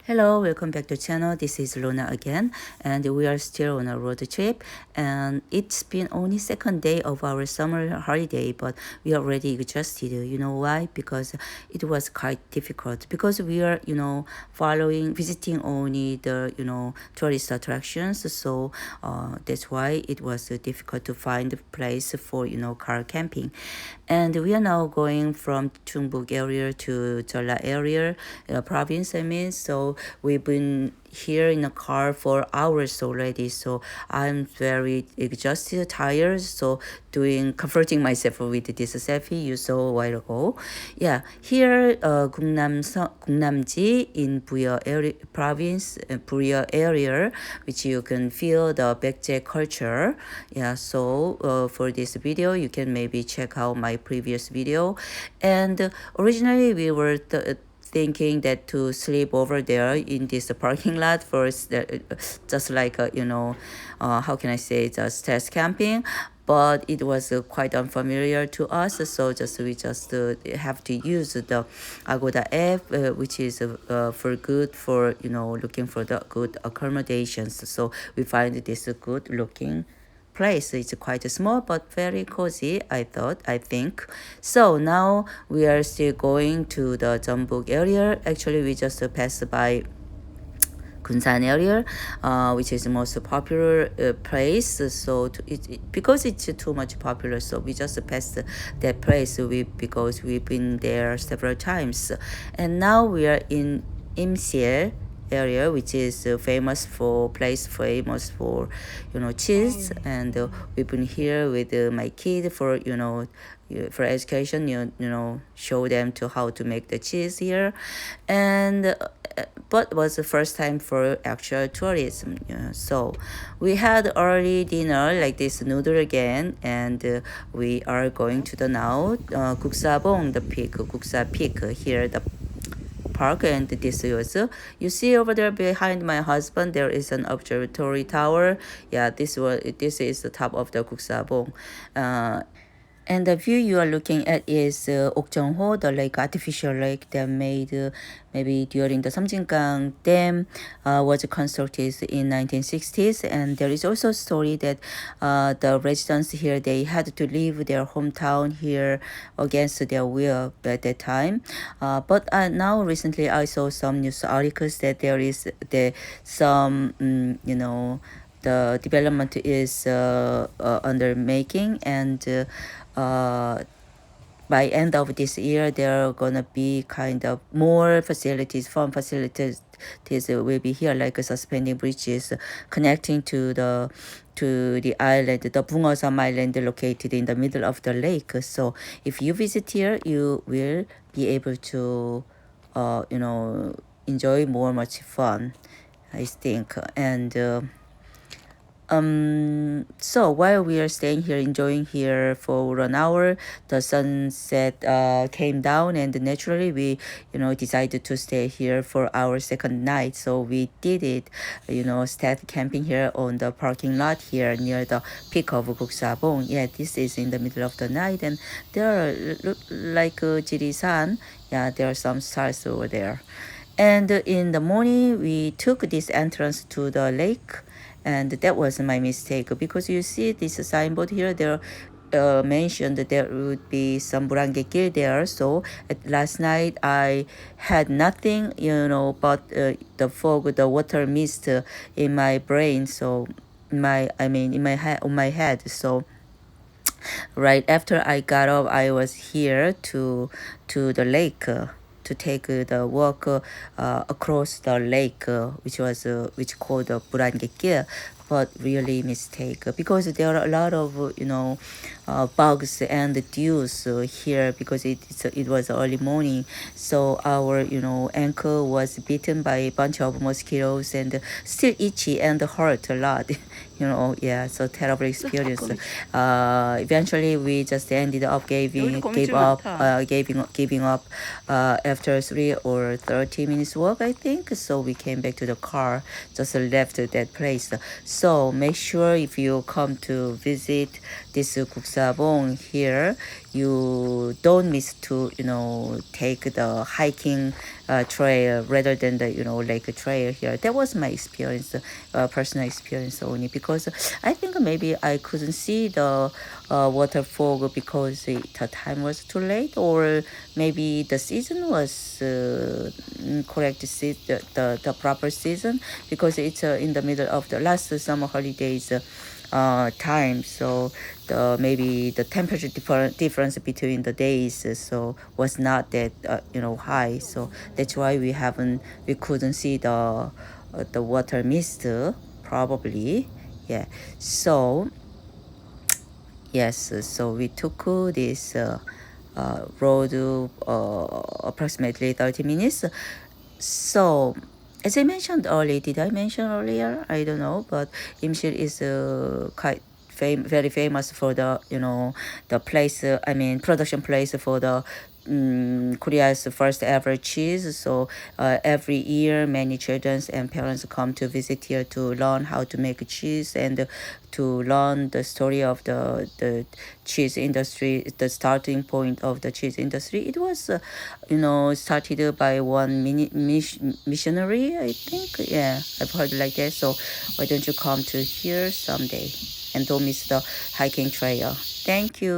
Hello, welcome back to channel. This is Luna again, and we are still on a road trip. And it's been only second day of our summer holiday, but we already adjusted. You know why? Because it was quite difficult. Because we are, visiting only the, tourist attractions. So that's why it was difficult to find a place for, car camping. And we are now going from Chungbuk area to Jeolla area, province. I mean, so we've been here in a car for hours already, so I'm very exhausted, tired, so comforting myself with this selfie you saw a while ago. Yeah, here Gungnamji in Buyeo area, province, Buyeo area, which you can feel the backjack culture. Yeah, so for this video you can maybe check out my previous video. And originally we were thinking that to sleep over there in this parking lot for just like how can I say, just test camping, but it was quite unfamiliar to us, so we just have to use the Agoda app, which is for good for looking for the good accommodations. So we find this good looking place. It's quite small but very cozy, I think. So now we are still going to the Jeonbuk area. Actually, we just passed by Gunsan area, which is the most popular place. So because it's too much popular, so we just passed that place because we've been there several times. And now we are in Incheon area, which is famous for cheese. And we've been here with my kid for for education, show them to how to make the cheese here. And but was the first time for actual tourism. So we had early dinner like this noodle again, and we are going to the now Guksabong, the peak, Guksa peak here, the park. And this was you see over there behind my husband, there is an observatory tower. Yeah, this is the top of the Guksabong. And the view you are looking at is Okjeongho, the lake, artificial lake that made maybe during the Samjingang Dam was constructed in 1960s. And there is also a story that the residents here, they had to leave their hometown here against their will at that time. But now recently I saw some news articles that there is some the development is under making, and by end of this year there are gonna be kind of more fun facilities will be here, like suspending bridges connecting to the island, the Bungeosam Island, located in the middle of the lake. So if you visit here, you will be able to enjoy much fun, I think. And so while we are staying here, enjoying here for an hour, the sunset came down, and naturally we decided to stay here for our second night. So we did it, start camping here on the parking lot here near the peak of Guksabong. Yeah, this is in the middle of the night, and there are like Jirisan. Yeah, there are some stars over there. And in the morning we took this entrance to the lake, and that was my mistake, because you see this signboard here, there mentioned that there would be some burangekil there. So last night I had nothing but the fog, the water mist in my brain, so in my head, on my head. So right after I got up, I was here to the lake, to take the walk across the lake, which called the Burangekil. But really mistake, because there are a lot of bugs and dews here, because it was early morning. So our ankle was bitten by a bunch of mosquitoes, and still itchy and hurt a lot. Yeah, so terrible experience. Eventually we just ended up giving up after 3 or 30 minutes walk, I think. So we came back to the car, just left that place. So make sure if you come to visit this Guksabong here, you don't miss to take the hiking trail rather than the like a trail here. That was my experience, personal experience only, because I think maybe I couldn't see the waterfall because the time was too late, or maybe the season was correct the proper season, because it's in the middle of the last summer holidays time, so the maybe the temperature difference between the days so was not that high, so that's why we couldn't see the water mist probably. Yeah, so yes, so we took this road approximately 30 minutes. So as I mentioned earlier, did I mention earlier? I don't know, but Incheon is quite very famous for the the place. I mean, production place for the Korea's first ever cheese. So every year, many children and parents come to visit here to learn how to make cheese and to learn the story of the cheese industry, the starting point of the cheese industry. It was, started by one missionary, I think. Yeah, I've heard like that. So why don't you come to here someday and don't miss the hiking trail? Thank you.